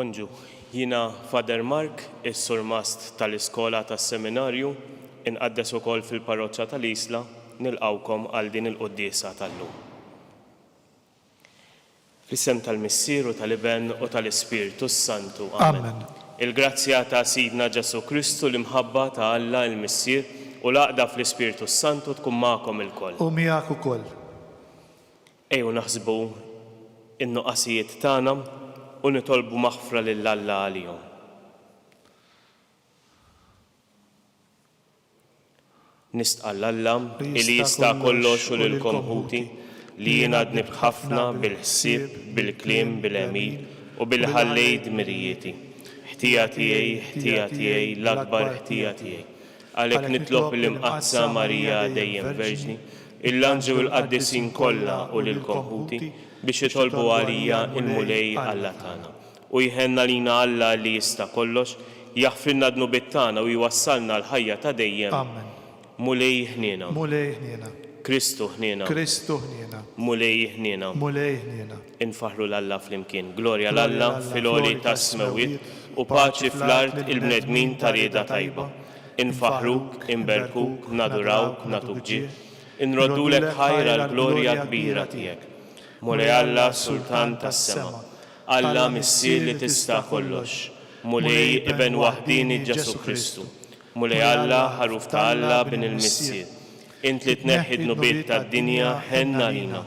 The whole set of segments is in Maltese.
Bonġu, jina Father Mark, is-Sur Mast tal-Iskola tas-Seminarju, inqaddes ukoll fil-Parroċċa tal-Isla, nilqawkom għal din il-quddiesa tal-lum. Fis-sem tal-Missier u tal-Iben u tal-Ispiritu Santu. Amen. Il-grazzja ta' Sidna Ġesu Kristu l-imħabba ta' Alla il-Missier u l-għaqda fl-Ispiritu Santu tkun magħkom ilkoll. U miegħek ukoll. Ejju naħsbu in-nuqqasijiet tagħna u nitolbu maħfra lil Alla għalihom. Nistqal Alla li jista' kollox u lilkom ħuti li jien għadni b'ħafna bil-ħsieb, bil-kliem, bil-għemil u bil-ħallej dmirijieti. Ħtija tiegħi, l-akbar ħtija tiegħi. Għalhekk nitlob l-imqazza Marija dejjem Verġni, il-anġu l-qaddisin kollha u lilkom ħuti biex jitolbu għalija il-mulej Alla tagħna. U jħenna lina Alla li jista' kollox, jaħfirna d-nubiet tagħna u jwassalna l-ħajja ta' dejjem. Amen. Mulej ħniena. Mulej ħniena. Kristu ħniena. Kristu ħniena. Mulej ħniena. Mulej ħniena. Infaħru l-Alla flimkien. Glorja l-Alla fil-għoli ta' smewiet u paċi fl-art il-bnedmin ta' rieda tajba. Infaħruk, inberkuk, nadurawk, natuk ġieħ. Inroddulek ħajra l-glorja kbira tiegħek. Mulej Alla Sultan tas-sema. Alla Missier li tista' kollox. Mulej Iben waħdini Ġesu Kristu. Mulej Alla ħaruf ta' Alla bin il-Missier. Int li tneħħid nubiet tad-dinja ħenna lina.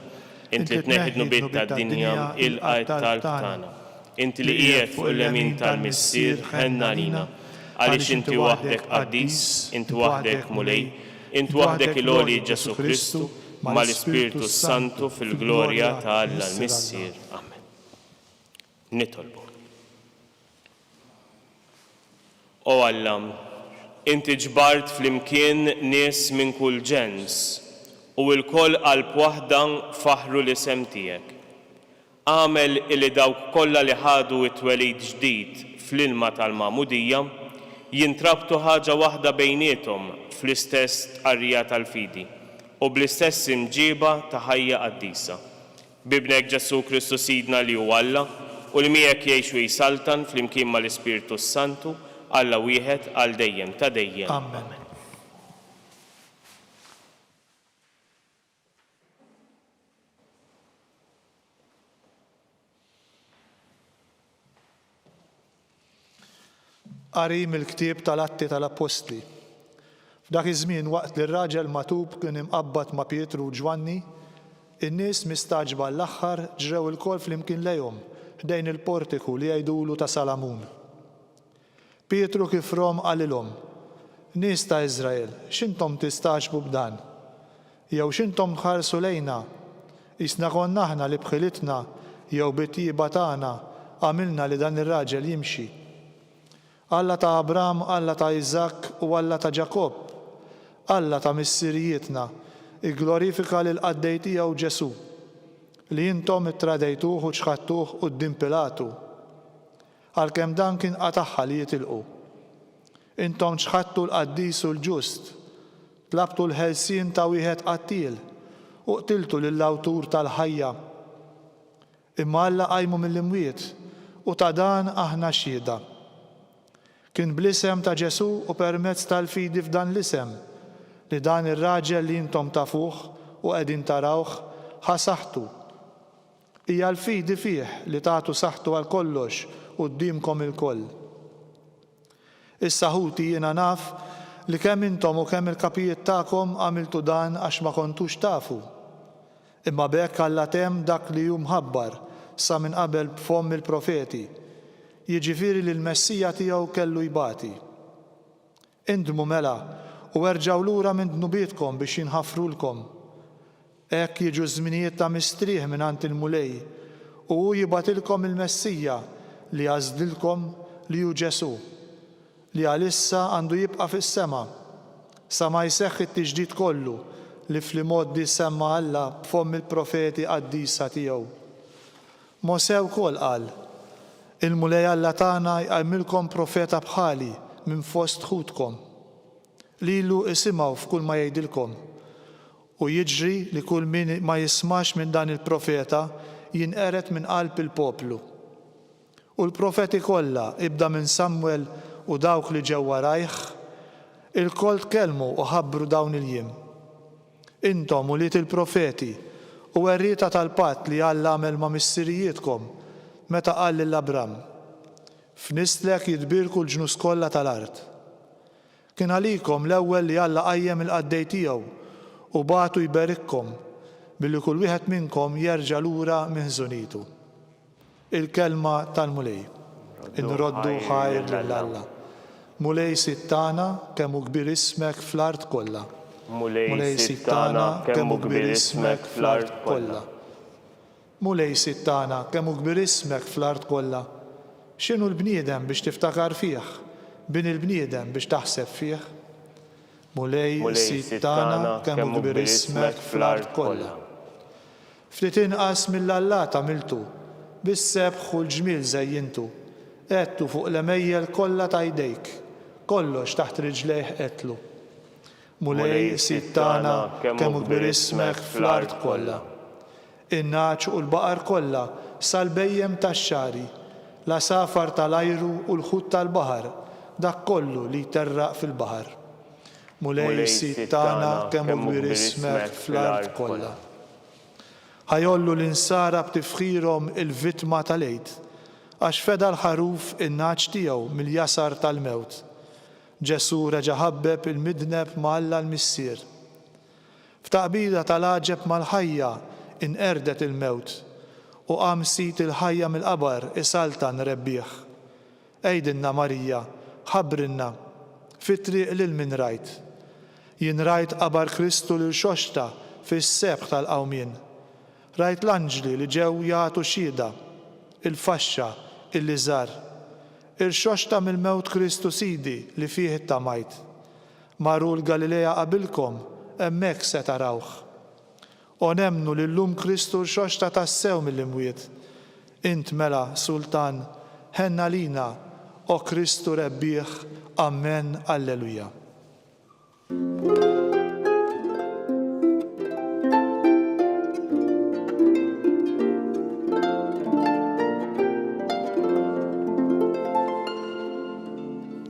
Int li tneħħid nubiet tad-dinja il-qajt tal-tana. Int li qiegħed fuq il-lemin tal-Missier ħenna lina. Għaliex inti waħdek qaddis, inti waħdek mulej, inti waħdek il-għoli Ġesu Kristu mal-Ispiritu Santu fil-glorja ta' Alla l-Missier. Amen. Nitolbu. O Alla, inti ġbart flimkien nies minn kull ġens u l-koll qalb waħda faħru l-isem tiegħek. Għamel li dawk kollha li ħadu it-twelid ġdid fl-ilma tal-Magħmudija jintrabtu ħaġa waħda bejniethom fl-istess tqarrija tal-fidi u bl-istess imġiba ta' ħajja qaddisa. Bibnek Ġesu Kristu Sidna li hu Alla u li miegħek jgħixu jisaltan flimkien mal-Ispiritu Santu Alla wieħed għal dejjem ta' dejjem. Amen. Qari mill-ktieb tal-Atti tal-Apostli. F'dak iż-żmien waqt li r-raġel matub kien imqabbad ma' Pietru u Ġwanni, in-nies mistaġba l-aħħar ġrew il-kol flimkien lejhom ħdejn il-portiku li jgħidulu ta' Salamun. Pietru kif rom qalilhom: Nies ta' Iżrael, x'intom tistaġbu b'dan? Jew x'intom tħarsu lejna? Isna konna aħna li bħilitna jew bit-tieba tagħna għamilna li dan ir-raġel jimxi. Alla ta' Abram, Alla ta' Iżak u Alla ta' Ġakob, Alla ta' missirijietna, igglorifika lil qaddej tiegħu Ġesu, li intom ittradejtuh u ċħadtuh quddiem Pilatu, għalkemm dan kien qataħħa li jitilqu. Intom ċħadtu l-qaddis u l-ġust, tlabtu l-ħelsien ta' wieħed qattil u qtiltu lill-awtur tal-ħajja. Imma Alla qajmu mill-imwiet u ta' dan aħna xhieda. Kien bl-isem ta' Ġesu u permezz tal-fidi f'dan l-isem li dan ir-raġel li intom tafuh u qegħdin tarawh ħasaħtu. Hija l-fidi fih li tagħtu saħħtu għal kollox qudiemkom il-koll. Issa ħuti jiena naf li kemm intom u kemm il-kapijiet tagħkom għamiltu dan għax ma kontux tafu. Imma b'hekk Alla temm dak li hu mħabbar sa minn qabel b'fomm il-profeti. Jiġifieri li l-Messija tiegħu kellu jbati. Indmu mela u erġgħu lura minn dnubietkom biex jinħafrulkom. Hekk jiġu żminijiet ta' mistrieħ mingħand il-mulej u hu jibatilkom il-Messija li għażlilkom li hu Ġesu, li għalissa għandu jibqa' fis-sema sa ma jseħħ it-tiġdid kollu li fl-modi semma Alla b'fomm il-profeti qaddisa tiegħu. Mosè wkoll qal: Il-mulej Alla tagħna jqajmilkom profeta bħali minn fost ħudkom. Lilu isimgħu f'kull ma jgħidilkom. U jiġri li kull min ma jismax minn dan il-profeta jinqeret minn qalb il-poplu. U l-profeti kollha ibda minn Samwel u dawk li ġew warajh, il-koll tkellmu u ħabbru dawn il-jiem. Intom u liet il-profeti u werrieta tal-patt li Alla għamel ma' missirijietkom meta qal lil-Abram: f'nislek jitbirku l-ġnus kollha tal-ard. Kien għalikom l-ewwel li Alla qajjem il-qaddej tiegħu u bagħtu jberikkom billi kull wieħed minnkom jerġa' lura minn ħżunitu. Il-kelma tal-mulej. Inroddu ħajr lill-Alla. Mulej sittana kemm hu kbir ismek fl-art kollha. Mulej sittana kemm hu kbir ismek fl-art kollha. Mulej sittana kemm hu kbir ismek fl-art kollha. X'inhu l-bniedem biex tiftakar fih? Bin il-bniedem biex taħseb fih? Mulej sittana kemm hu kbir ismek fl-art kollha. Ftit inqas mill-Alla miltu, bis-sebħ u l-ġmiel żejjintu, qedtu fuq l-emejjel kollha ta' jdejk, kollox taħt riġlejh qedtlu. Mulej sittana kemm hu kbir ismek fl-art kollha. In-naċ u l-baqar kollha sal-bejjem tax-xari, l-asafar tal-ajru u l-ħut tal-baħar, dak kollu li jterraq fil-baħar. Mulej sittana kemm hu kbir ismek fl-art kollha. Ħajollu l-insara b'tifħirhom il-vittma tal-għejd, għax feda l-ħaruf in-naċ tiegħu mill-jasar tal-mewt. Ġesu reġa' ħabbeb il-midneb ma' Alla l-missier. F'taqbida tal-għaġeb mal-ħajja inqerdet il-mewt u qam sit il-ħajja mill-qabar isaltan rebbieħ. Ejdinna Marija, ħabbrinna, fit-triq lil min rajt. Jien rajt qabar Kristu lil xoxta fis-sebħ tal-qawmien. Rajt l-anġli li ġew jagħtu xhieda, il-faxxa, illi żar. Il-xoxta mill-mewt Kristu Sidi li fih ittamajt. Marru l-Galilea qabilkom, hemmhekk se tarawh. U nemmnu li llum Kristu l-xoxta tassew mill-imwiet. Int mela, Sultan, ħenna lina, o Kristu rebbieħ, Amen, Alleluja.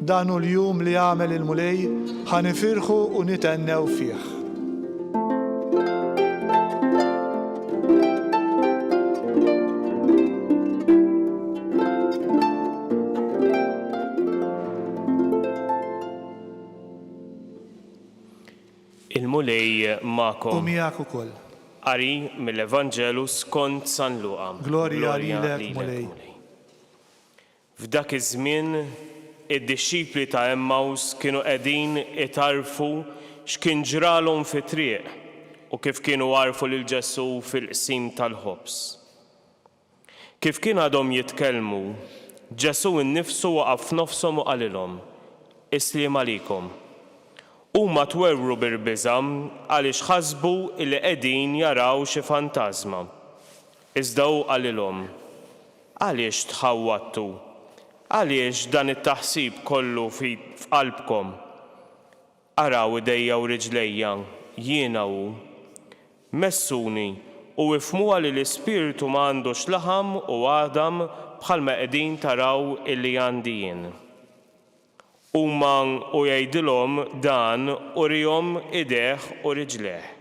Dan hu l-jum li għamel il-mulej ħanifirħu u nitennew fih. Il-mulej ma'kom. U miegħek ukoll. Qari mill-Evanġelu skont San Luqa. Glorja lilek, mulej. F'dak iż-żmien id-disċipli ta' Emmaus kienu qegħdin itarfu x'kien ġralhom fit-triq u kif kienu għarfu lil Ġesu fil-qsim tal-ħobs. Kif kien għadhom jitkellmu, Ġesu innifsu waqaf f'nofshom u qalilhom: Isliem għalikom. Huma twerru bir-biża' għaliex ħasbu li qegħdin jaraw xi fantażma. Iżda hu qalilhom: għaliex tħawwadtu? Għaliex dan it-taħsib kollu f'qalbkom? Araw idejja u riġlejja, jiena hu. Messuni u ifhmuha li l-Ispiritu m'għandux laħam u għadam bħalma qegħdin taraw illi għandi jien. Huma u jgħidilhom dan u rihom idejh u riġlejh.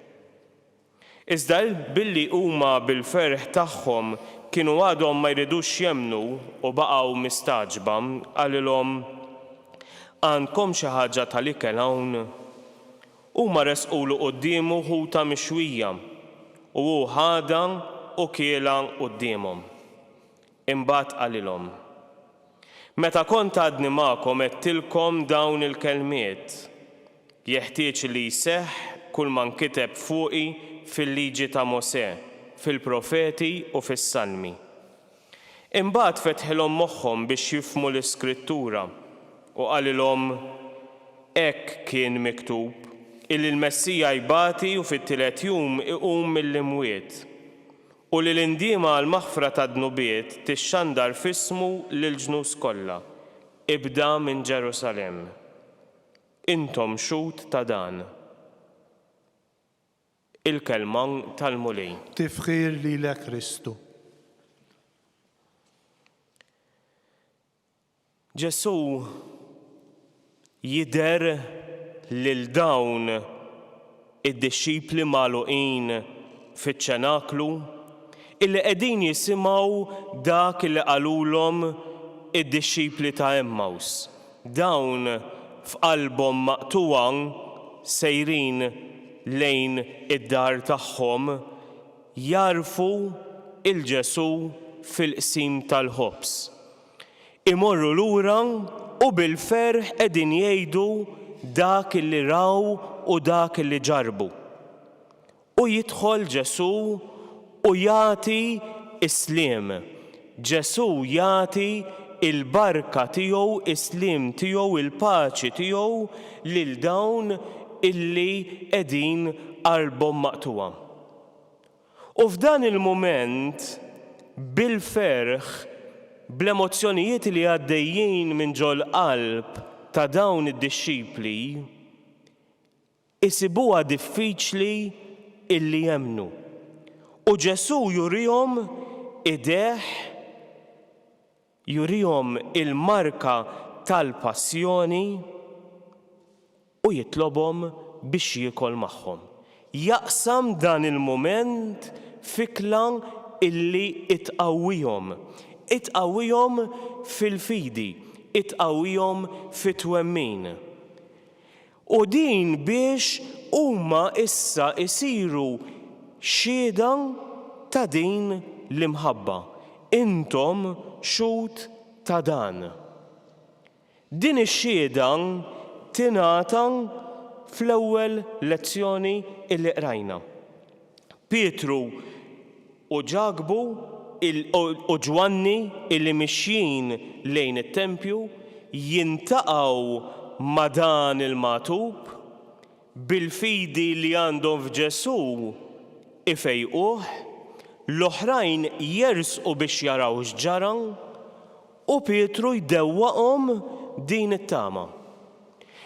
Iżda billi huma bil-ferħ tagħhom kienu għadhom ma jridux jemmnu u baqgħu mistaġba, qalilhom: għandkom xi ħaġa tal-ikel hawn? Huma resqulu qudiemu ħuta mixwija u hu ħada u kiela qudiemhom. Imbagħad qalilhom: meta kont għadni magħkom għedtilkom dawn il-kelmiet, jeħtieġ li jseħħ kull ma nkiteb fuqi fil-liġi ta' Mosè, fil-profeti u fis-salmi. Imbagħad fetħilhom moħħhom biex jifhmu l-Iskrittura u qalilhom: hekk kien miktub illi l-Messija jbati u fit-tielet jum iqum mill-imwiet u li l-indiema għall-maħfra tad-dnubiet tixxandar f'ismu lill-ġnus kollha, ibda minn Ġerusalemm. Intom xhud ta' dan. Il-kelma tal-mulej. Tifħir lilek Kristu. Ġesu jidher lil dawn id-dixxipli magħluqin fiċ-ċenaklu illi qegħdin jisimgħu dak li qalulhom id-dixxipli ta' Emmaus. Dawn f'qalbhom maqtuwa sejrin lejn id-dar tagħhom jarfu il-Ġesu fil-qsim tal-ħobs. Imorru lura u bil-ferħ qegħdin jgħidu dak li raw u dak li ġarbu. U jidħol Ġesu u jagħti isliem. Ġesu jagħti il-barka tiegħu, islim tiegħu, il-paċi tiegħu lil dawn illi qegħdin qalbhom maqtuwa. U f'dan il-mument bil-ferħ bl-emozzjonijiet li għaddejjin minn ġol qalb ta' dawn id-dixxipli isibuha diffiċli illi jemnu. U Ġesu jurihom ideħ, jurihom il-marka tal-passjoni u jitlobhom biex jiekol magħhom. Jaqsam dan il-mument fikla illi itqawwihom fil-fidi, itqawwihom fit-twemmin. U din biex huma issa isiru xhieda ta' din l-imħabba. Intom xhud ta' dan. Din ix-xhieda tingħata fl-ewwel lezzjoni illi qrajna. Pietru u Ġagbu u Ġwanni illi mixjin lejn it-tempju jintaqgħu ma' dan il-magħtub bil-fidi li għandhom f'Ġesu ifejquh, l-oħrajn jersqu biex jaraw x'ġara u Pietru jdewwaqhom din it-tama.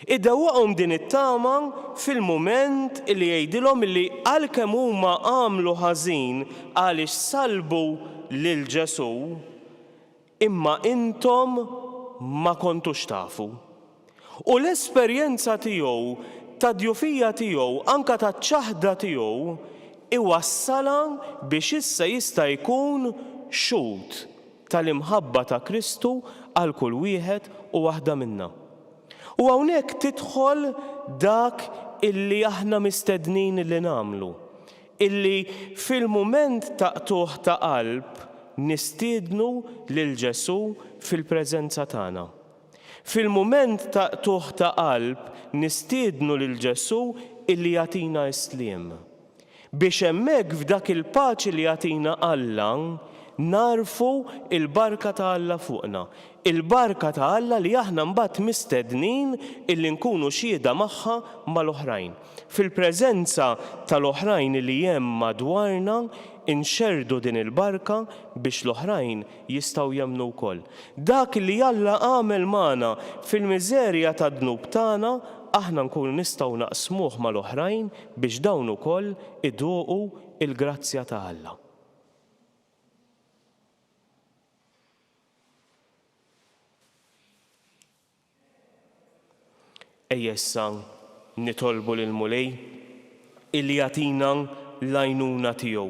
Iddewwaqhom din it-tama fil-mument li jgħidilhom li għalkemm huma għamlu ħażin għaliex salbu lil Ġesu, imma intom ma kontux tafu. U l-esperjenza tiegħu tad-djufija tiegħu anke taċ-ċaħda tiegħu iwassala biex issa jista' jkun xhud tal-imħabba ta' Kristu għal kull wieħed u waħda minna. U hawnhekk tidħol dak illi aħna mistednin li nagħmlu, illi fil-mument ta' tuħ ta' qalb nistiednu lil Ġesu fil-preżenza tagħna. Fil-mument ta' tuħ ta' qalb nistiednu lil Ġesu illi jagħtina isliem. Biex hemmhekk f'dak il-paċi li jagħtina Alla narfu il-barka ta' Alla fuqna. Il-barka ta' Alla li aħna mbagħad mistednin illi nkunu xhieda magħha mal-oħrajn. Fil-preżenza tal-oħrajn li hemm madwarna inxerdu din il-barka biex l-oħrajn jistgħu jemmnu wkoll. Dak li Alla għamel magħna fil-miżerja tad-dnub tagħna aħna nkunu nistgħu naqsmuh mal-oħrajn biex dawn ukoll iduqu il-grazzja ta' Alla. Ejja issa nitolbu lil Mulej illi jagħtina l-għajnuna tiegħu.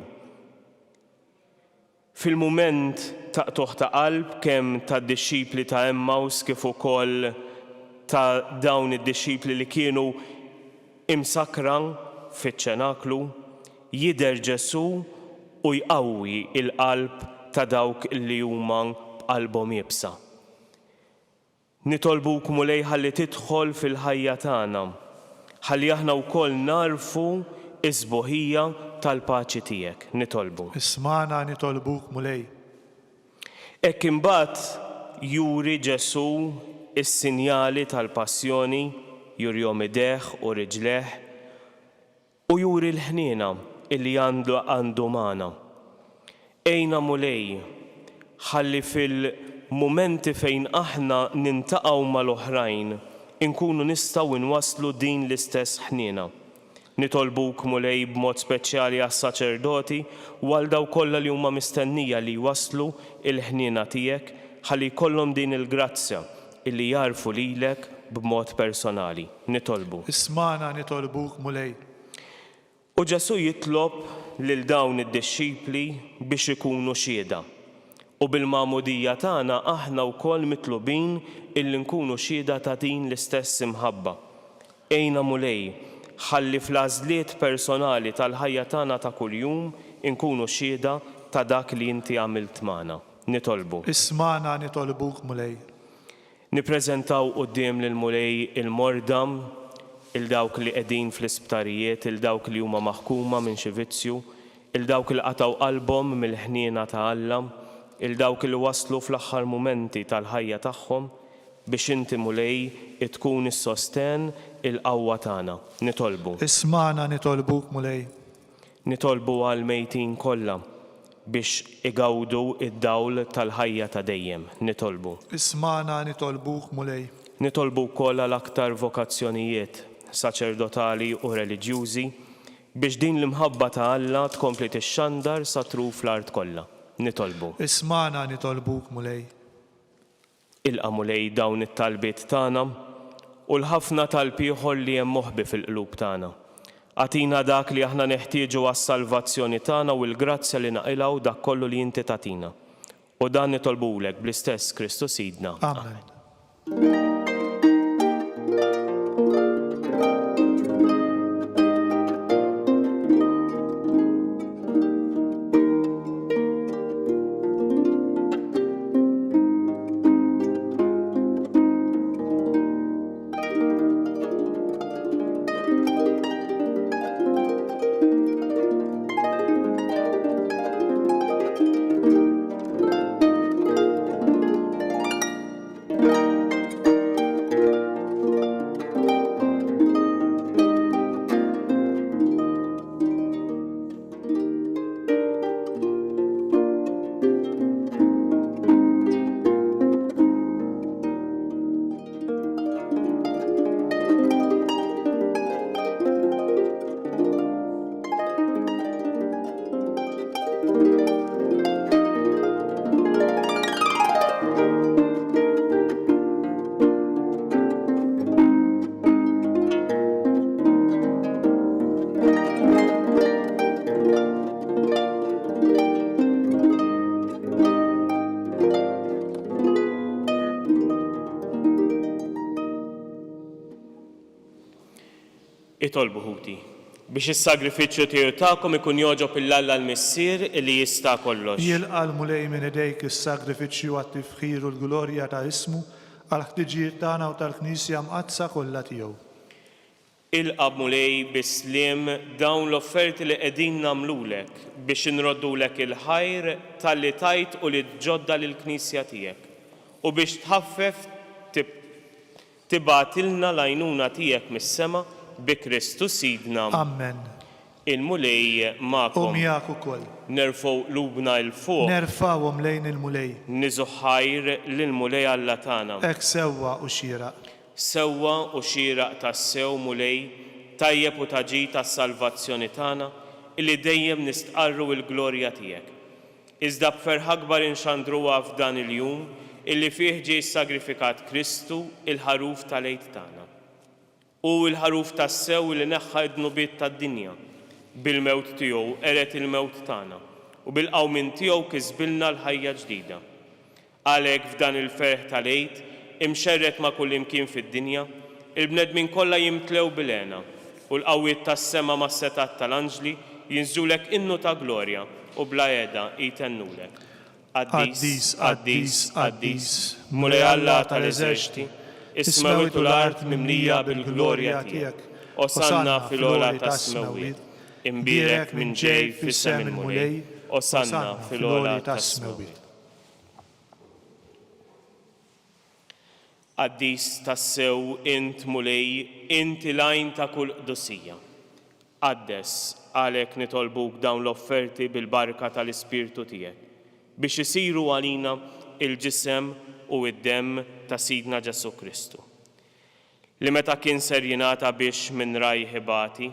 Fil-mument ta' tuħ ta' qalb kemm tad-dixxipli ta' Emmaus kif ukoll ta' dawn id-dixxipli li kienu imsakra fiċ-ċenaklu, jidher Ġesu u jqawwi il-qalb ta' dawk li huma b'qalbhom jibsa. Nitolbuk Mulej ħalli tidħol fil-ħajja tagħna, ħalli aħna wkoll narfu is-sbuħija tal-paċi tiegħek. Nitolbu. Ismana nitolbuk Mulej. Hekk imbagħad juri Ġesu is-sinjali tal-passjoni, jurihom idejh u riġlejh u juri l-ħniena illi għandu magħna. Ejna Mulej, ħalli fil-mumenti fejn aħna nintaqgħu mal-oħrajn inkunu nistgħu nwasslu din l-istess ħniena. Nitolbuk Mulej b'mod speċjali għas-saċerdoti u għal daw kollha li huma mistennija li jwasslu il-ħniena tiegħek ħalli jkollhom din il-grazzja illi jarfu lilek b'mod personali. Nitolbu. اسمعنا نطلبوك مولاي. U Ġesu jitlob lil dawn id-dixxipli biex ikunu xieda. U bil-magħmudija tagħna aħna wkoll mitlubin illi nkunu xieda ta' din l-istess imħabba. Ejna mulej, ħalli fl-għażliet personali tal-ħajja tagħna ta' kuljum inkunu xieda ta' dak li inti għamilt magħna. Nitolbu. اسمعنا نطلبوك مولاي. Nippreżentaw quddiem lil mulej il-mordam, il-dawk li qegħdin fl-isptarijiet, il-dawk li huma maħkuma minn xi vizzju, il-dawk li qataw qalbhom mill-ħniena ta' Alla, il-dawk li waslu fl-aħħar mumenti tal-ħajja tagħhom biex inti mulej tkun is-sosten il-qawwa tagħna. Nitolbu. اسمعنا نطلبوك مولاي. Nitolbu għal mejtin kollha biex igawdu id-dawl tal-ħajja ta' dejjem. Nitolbu. اسمعنا نطلبوك مولاي. Nitolbu wkoll għal aktar vokazzjonijiet saċerdotali u reliġjużi biex din l-imħabba ta' Alla tkompli tixxandar sa truf fl-art kollha. Nitolbu. اسمعنا نطلبوك مولاي. Ilqa' mulej dawn it-talbiet tagħna u l-ħafna talb ieħor li hemm moħbi fil-qlub tagħna. Atina dak li aħna neħtieġu għas-salvazzjoni tagħna u l-grazzja li naqilgħu dak kollu li inti tagħtina. U dan nitolbulek bl-istess Kristus Sidna. Amen. Itolbu ħuti biex is-sagrifiċċju tiegħu tagħkom ikun jogħġob il-Alla l-Missier li jista' kollox. Jilqa' l-mulej minn idejk is-sagrifiċċju għat-tifħir u l-glorja ta' ismu għal ħtiġijiet tagħna u tal-Knisja mqazza kollha tiegħu. Ilqa' mulej bisliem dawn l-offerti li qegħdin nagħmlulek biex inroddulek il-ħajr tal-li tajt u li tġodda lill-Knisja tiegħek u biex tħaffef tibgħatilna l-għajnuna tiegħek mis-sema bi Kristus Sidna. Amen. Il-mulej magħkom. Miegħek ukoll. Nerfgħu lubna l fuq. Nerfawhom lejn il-mulej. Niżu ħajr lill-mulej Alla tagħna. Hekk sewwa u xieraq. Sewwa u xieraq tas-sew mulej tajjeb u taġi tas-salvazzjoni tagħna illi dejjem nistqarru l-glorja tiegħek. Iżda b'ferħ akbar inxandruha f'dan il-jum illi fih ġie sagrifikat Kristu il-ħaruf tal-għid tagħna. U l-ħaruf tas-sew li neħħa d-nubiet tad-dinja. Bil-mewt tiegħu eret il-mewt tagħna u bil-qawmin tiegħu kisbilna l-ħajja ġdida. Għalhekk f'dan il-ferħ tal-għid imxerret ma' kull imkien fid-dinja, il-bnedmin kollha jimtlew bil-għena u l-qawwiet tas-sema mas-setat tal-anġli jinżulek innu ta' glorja u bla għeda jitennulek. Qaddis, qaddis, qaddis, mulej Alla tal-eżerċiti, ismewit u l-art mimlija bil-glorja tiegħek, osanna fil-ola tas-smewit, imbierek minn ġej fis-sem il-mulej, osanna fil-ola tas-smewit. Qaddis tas-sew int mulej, inti lajn ta' kull qdusija. Qaddes għalhekk nitolbuk dawn l-offerti bil-barka tal-Ispirtu tiegħek biex isiru għalina il-ġisem u id-dem ta' Sidna Ġesu Kristu. Li meta kien ser jingħata biex minn raj ħibati,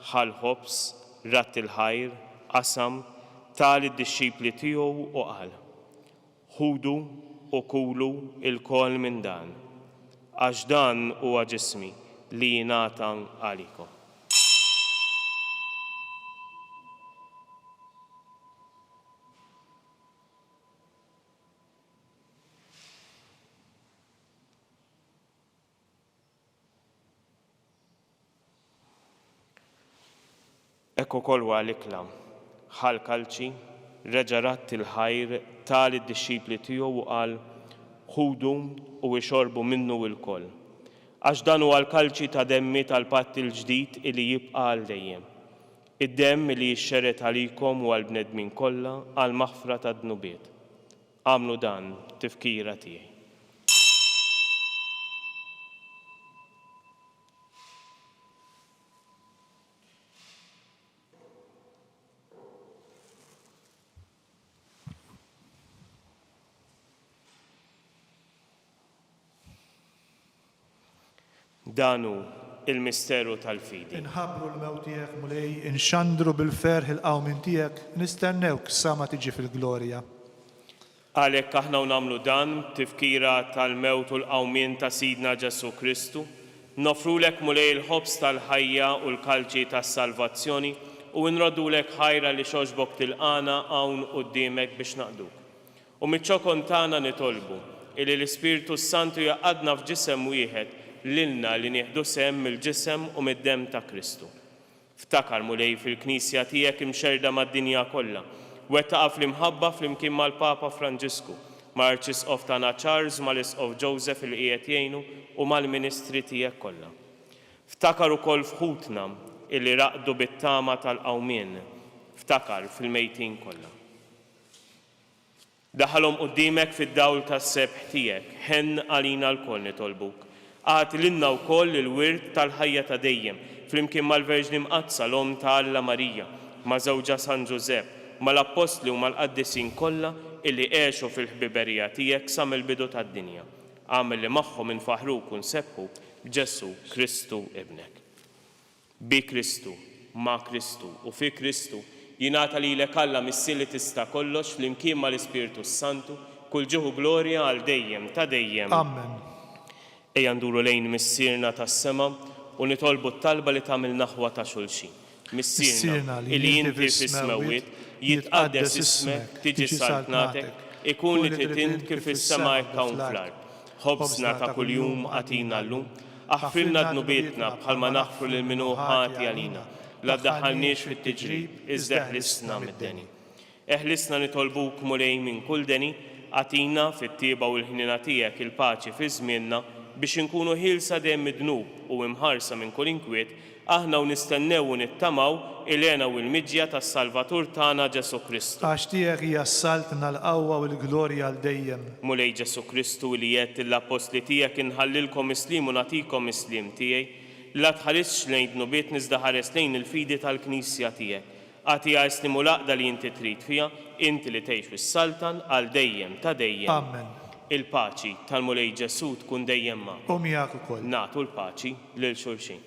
ħal-ħobs, ratt il-ħajr, qasam, tal id-dixxipli tiegħu u qal: ħudu u kulu il-kol minn dan, għax dan huwa ġismi li jingħata għalikom. Ekku kol għal-iklam, ħal kalċi, reġarat il-ħajr tal id-disċipli tiegħu u qal ħudu u ixorbu minnu il-koll. Għax dan huwa l-kalċi ta' demmi tal-patt il-ġdid li jibqa' għal dejjem. Id-demm li jixxeret għalikom u għall-bnedmin kollha għal maħfra ta' dnubiet. Għamlu dan tifkira tiegħi. Danu il-misteru tal-fidi. Inħabru l-mewt tiegħek mulej, inxandru bil-ferħ il-qawmin tiegħek, nistennewk sama tiġi fil-glorja. Għalhekk aħna nagħmlu dan tifkira tal-mewt u l-qawmien ta' Sidna Ġesu Kristu, nofrulek mulej il-ħobs tal-ħajja u l-kalċi tas-salvazzjoni u nrodulek ħajra li xoġbok tilqana hawn quddiemek biex naqduk. U miċ-ċokon tagħna nitolbu illi l-Ispirtu Santu jaqadna f'ġisem wieħed lilna li nieħdu sehem mill-ġisem u mid-demm ta' Kristu. Ftakar mulej fil-Knisja tiegħek imxerda mad-dinja kollha, wettaqa fl-imħabba flimkien mal-Papa Franġisku, mal-Arċisqof tagħna Charles, mal-Isqof Joseph il qiegħed jgħinu u mal-Ministri tiegħek kollha. Ftakar ukoll fħutna illi raqdu bit-tama tal-qawmien, ftakar fil-mejtin kollha. Daħalhom quddiemek fid-dawl tas-sebħ tiegħek, ħenn għalina l-koll nitolbuk. Għat l-inna u koll il-wirt tal-ħajja ta' dejjem, flimkien mal-Verġni Mqazza l-om ta' Alla Marija, ma' żewġa San Ġusepp, mal-Apostli u mal-Qaddisin kollha illi għexu fil-ħbiberija tiegħek sa mill-bidu tad-dinja. Għamel li magħhom infaħruk u nsebħu b'Ġesu Kristu ibnek. Bi Kristu, ma' Kristu u fi Kristu jingħata lilek Alla mis-sili tista' kollox flimkien mal-Ispirtu Santu kull ġieħu glorja għal dejjem ta' dejjem. Amen. Ejja nduru lejn missierna tas-sema u nitolbu t-talba li tagħmel naħwa ta' xulxin. Missierna li inti fis-smawiet jitqaddes ismek, tiġi saltnatek, ikun li tritint kif is-sema hekk hawn fl-ard. Ħobżna ta' kuljum għatina llum, aħfrilna dnubietna bħalma naħfru lil min hu ħati għalina. La ddaħħalniex fit-tiġrib, iżda eħlisna mid-deni. Eħlisna nitolbuk mulej minn kull deni, għatina fit-tieba u l-ħnina tiegħek il-paċi fi żmienna biex inkunu ħilsa dejjem mid-dnub u imħarsa minn kull inkwiet, aħna u nistennew u nittamaw il-għena u l-miġja tas-Salvatur tagħna Ġesu Kristu. Għax tiegħek hija s-saltna l-qawwa u l-glorja għal dejjem. Mulej Ġesu Kristu li jgħid l-apostli tiegħek inħallilkom islim u nagħtikom islim tiegħi, la tħarisx lejn dnubiet niżda ħares lejn il-fidi tal-Knisja tiegħek. Għatija islim u laqda li inti trid fiha, inti li tgħix fis-saltan għal dejjem ta' dejjem. Amen. Il-paċi tal-mulej Ġesu tkun dejjem ma'. U miegħek ukoll. Nagħtu l-paċi lil xulxin.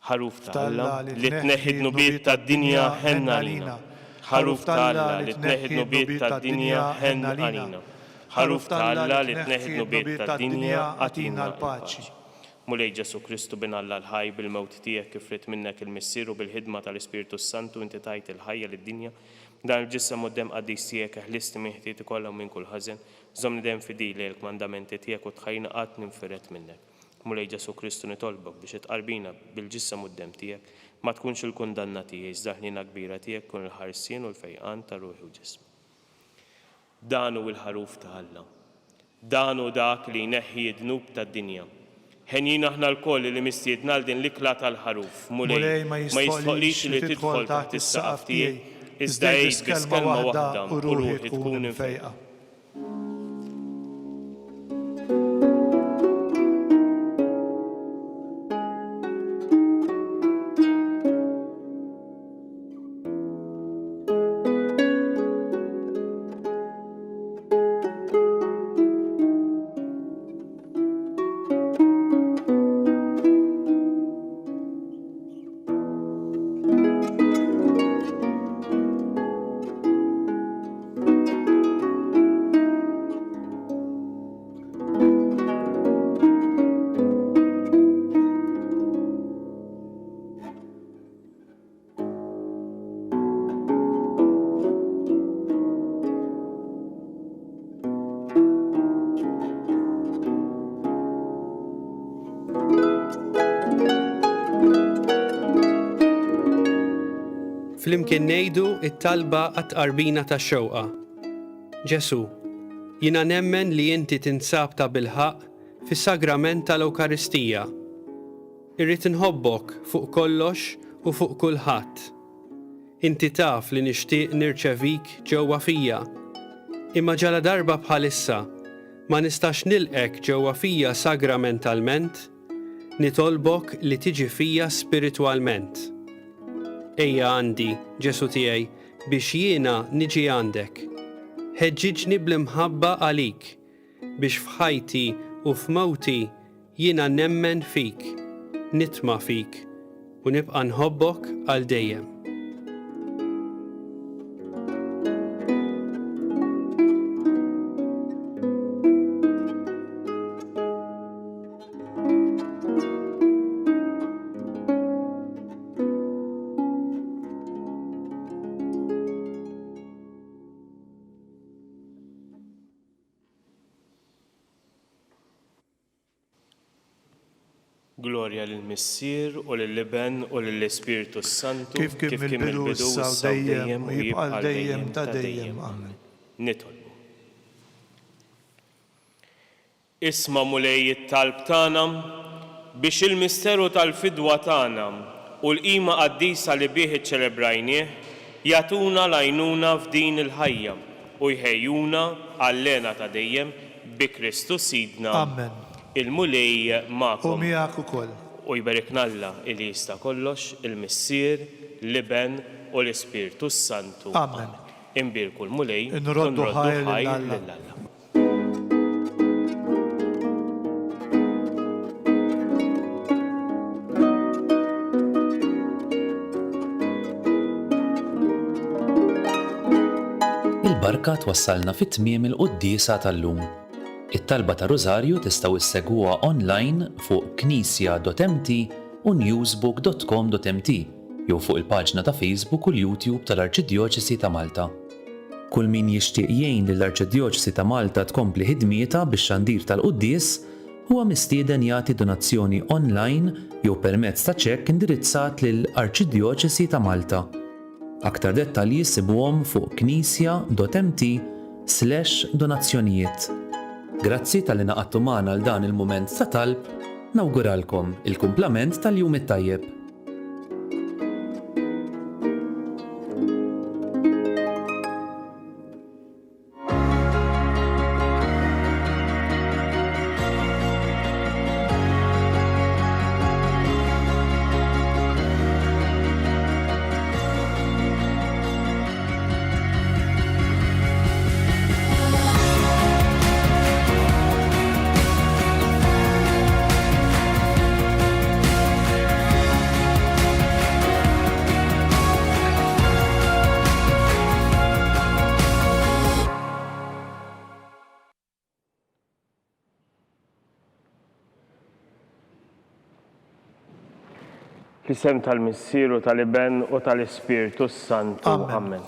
Ħaruf ta' Alla li tneħħi dnubiet tad-dinja ħenna għalina. Ħaruf ta' Alla li tneħħi dnubiet tad-dinja ħenna għalina. Ħaruf ta' Alla li tneħħi dnubiet tad-dinja għatina l-paċi. Mulej Ġesu Kristu bin Alla l-ħaj bil-mewt tiegħek kif rid minnek il-missier u bil-ħidma tal-Ispirtu Santu inti tajt il-ħajja lid-dinja, dan il-ġisem quddiem qaddis tiegħek eħlisti minn ħtiet ikollha minn kull ħażen, żomm dejjem fidej lejn il-mandamenti tiegħek u tħajjna qatt ninfiret minnek. Mulej Ġesu Kristu nitolbok biex itqarbina bil-ġisem quddiem tiegħek ma tkunx il-kundanna tiegħi iżda ħnina kbira tiegħek kun il-ħarsien u l-fejqan ta' ruħi u ġism. Dan hu l-ħaruf ta' Alla. Dan hu dak li jneħħi d-dnub tad-dinja. Ħenjin aħna l-koll li mistiedna l din l-ikla tal-ħaruf. Mulej ma jistħoqlix li tidħol taħt is-saqaf tiegħi, iżda jgħid bis-kelma waħda u ruħi tkun infejqa. Flimkien ngħidu it-talba għat-qarbina tax-xewqa. Ġesu, jiena nemmen li inti tinsab ta' bilħaq fis-sagrament tal-Ewkaristija. Irrid inħobbok fuq kollox u fuq kulħadd. Inti taf li nixtieq nirċevik ġewwa fija. Imma ġala darba bħalissa ma nistax nilqek ġewwa fija sagramentalment, nitolbok li tiġi fija spiritwalment. Ejja għandi, Ġesu tiegħi, biex jiena niġi għandek. Ħeġġiġni bl-imħabba għalik, biex f'ħajti u f'mowti jiena nemmen fik, nitma' fik u nibqa' nħobbok għal dejjem. Glorja lill-Missier u lill-Iben u lill-Ispiritu Santu Kif kien mill-bidu issa u dejjem u jibqa' dejjem ta' dejjem. Amen. Nitolbu. Isma' mulej it-talb tagħna biex il-misteru tal-fidwa tagħna u l-qima qaddisa li bih iċċelebrajnieh jagħtuna l-għajnuna f'din il-ħajja u jħejjuna għall-lena ta' dejjem bi Kristus Sidna. Amen. Il-mulej U ma'kom miegħek ukoll. u jbarikna Alla li jista' kollox il-Missier, l-Iben u l-Ispiritu Santu. Amen. Imbirku l-mulej Nroddu ħajr ħajr lill-Alla. lill-Alla. Il-barka twassalna fit-tmiem il-qudiesa tal-lum. It-talba ta' Rożarju tistgħu issegwuha online fuq knisja.mt u newsbook.com.mt jew fuq il-paġna ta' Facebook u l-YouTube tal-Arċidjoċesi ta' Malta. Kull min jixtieq jgħin lill-Arċidjoċesi ta' Malta tkompli ħidmietha bix-xandir tal-quddies huwa mistieden jagħti donazzjoni online jew permezz ta' ċekk indirizzat lill-Arċidjoċesi ta' Malta. Aktar dettalji sibuhom fuq knisja.mt/donazzjonijiet. Grazzi tal-li naqattu magħna għal dan il-mument ta' talb, nawguralkom il-kumplament tal-jum it-tajjeb. Fl-isem tal-Missier u tal-Iben u tal-Ispiritu Santu. Amen. Amen.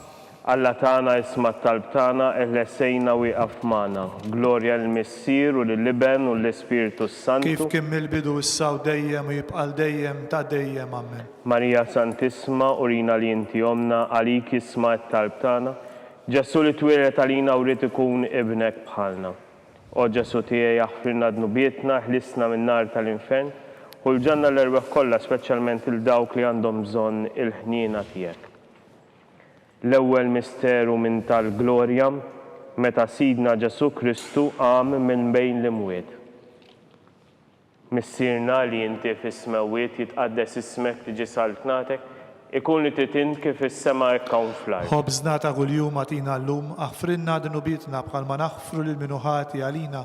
Alla tagħna isma' t-talb tagħna eħlesejna wieqaf magħna. Glorja lill-Missier u lill-Iben u l-Ispiritu Santu. Kif kien mill-bidu issa u dejjem u jibqa' dejjem ta' dejjem. Amen. Marija Santisma, urina li inti omna, għalik isma' t-talb tagħna. Ġesu li twieled għalina u rrid ikun ibnek bħalna. O Ġesu tiegħi aħfirna dnubietna, ħlisna min-nar tal-infern u l-ġanna l-erbeħ kollha, speċjalment il-dawk li għandhom bżonn il-ħniena tiegħek. L-ewwel misteru minn tal-glorja meta Sidna Ġesu Kristu qam minn bejn l-imwiet. Missierna li inti fis-smewwiet jitqaddes ismek tiġi saltnatek, ikun li trid kif is-sema hekk hawn fl-ard. Ħobżna ta' kuljum għatina llum, aħfrinna dnubietna bħalma naħfru lil minuħati għalina,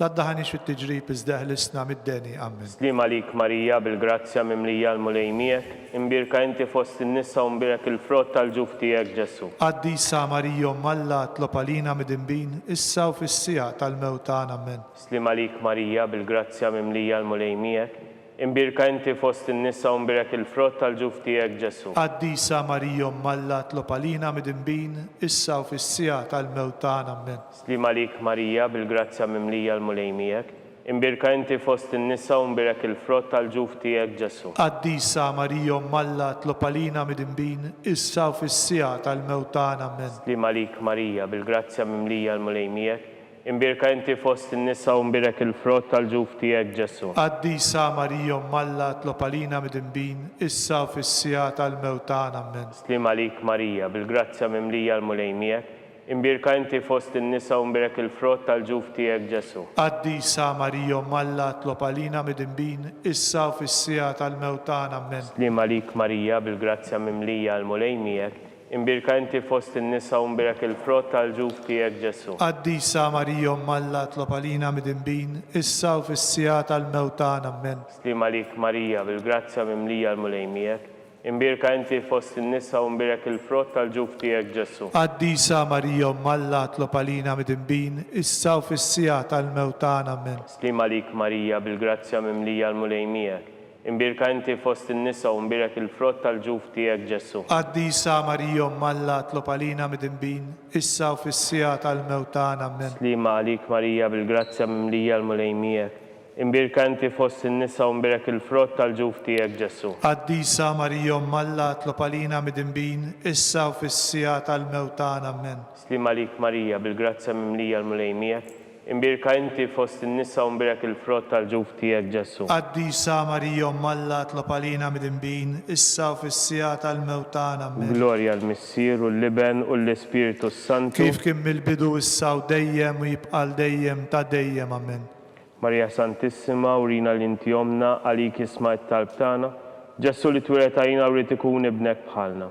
l-addaħanix fit-tiġrib iżda ħlisna mid-deni. Amen. Slim għalik Marija bil-grazzja mimlija l-mulej miegħek, imbirka inti fost in-nisa u mbirek il-frott tal-ġuf tiegħek Ġesu. Qaddisa Marija Alla tlob għalina mid-inbin, issa u fis-sija tal-mewt tagħna. Amen. Slim għalik Marija bil-grazzja mimlija l-mulej miegħek, imbirka inti fost in-nisa u mbirek il-frott tal-ġuf tiegħek Ġesu. Qaddisa Marija Alla tlob għalina mid-inbin, issa u fis-sija tal-mewt tagħna. Amen. Slim għalik Marija bil-grazzja mimlija l-mulej miegħek, Imbirka inti fost in-nisa u mbirek il-frott tal-ġuf tiegħek Ġesu. Qaddisa Marija Malla tlopalina mid-imbin, issa u fis-sija tal-mewtana amen. Slima lik Marija, bil-grazzja mimlija l-mulejmiek. Imbirka inti fost in-nisa u mbirek il-frott tal-ġuf tiegħek Ġesu. Qaddisa Marija Malla tlopalina mid-imbin, issa u fis-sija tal-mewtana amen. Slima lik Marija, bil-grazzja mimlija l-mulejmiek. Imbirka inti fost in-nisa u mbirek il-frott tal-ġuf tiegħek Ġesu. Qaddisa Marija Malla tlopalina mid-imbin, issa u fis-sija tal-mewtana amen. Slima lik Marija, bil-grazzja mimlija l-mulejmiek. Imbirka inti fost in-nisa u mbirek il-frott tal-ġuf tiegħek Ġesu. Qaddisa Marija Malla tlopalina mid-imbin, issa u fis-sija tal-mewtana amen. Slima lik Marija, bil-grazzja mimlija l-mulejmiek. Imbirka inti fost in-nisa u mbirek il-frott tal-ġuf tiegħek Ġesu. Qaddisa Marija Malla tlopalina mid-imbin, issa u fis-sija tal-mewtana amen. Slima lik Marija, bil-grazzja mimlija l-mulejmiek. Imbirka inti fost in-nisa u mbirek il-frott tal-ġuf tiegħek Ġesu. Qaddisa Marija Malla tlopalina mid-imbin, issa u fis-sija tal-mewtana amen. Slima lik Marija, bil-grazzja mimlija l-mulejmiek. Imbirka inti fost in-nisa u mbirek il-frott tal-ġuf tiegħek Ġesu. Qaddisa Marija Malla tlopalina mid-imbin, issa u fis-sija tal-mewtana amen. Slima lik Marija, bil-grazzja mimlija l-mulejmiek. Imbirka inti fost in-nisa u mbirek il-frott tal-ġuf tiegħek Ġesu. Qaddisa Marija Malla tlopalina mid-imbin, issa u fis-sija tal-mewtana amen. Glorja l-Missier u l-Liben u l-Ispiritu Santu. Kif kien mill-bidu issa u dejjem u jibqa' dejjem ta' dejjem amen. Marija Santissima, urina l-inti omna, għalik isma' t-talb tagħna. Ġesu li twilet għajna u rrid ikun ibnek bħalna.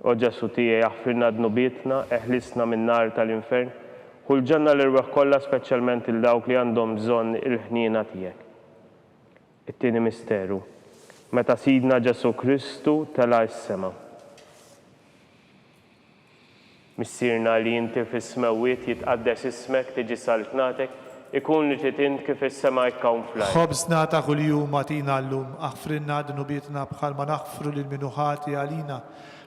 O Ġesu tiegħi jaħfirna dnubietna, eħlisna min-nar tal-infern. Kull ġenna l-irweħ kollha speċjalment il dawk li għandhom bżonn il-ħniena tiegħek. It-tieni misteru. Meta Sidna Ġesu Kristu tela s-sema. Missierna li inti fis-smewiet jitqaddes ismek tiġi saltnatek, ikun li titint kif is-sema jkun fl-ard. Ħobżna ta' kuljum atina llum, aħfrinna dnubietna bħalma naħfru lil minuħati għalina.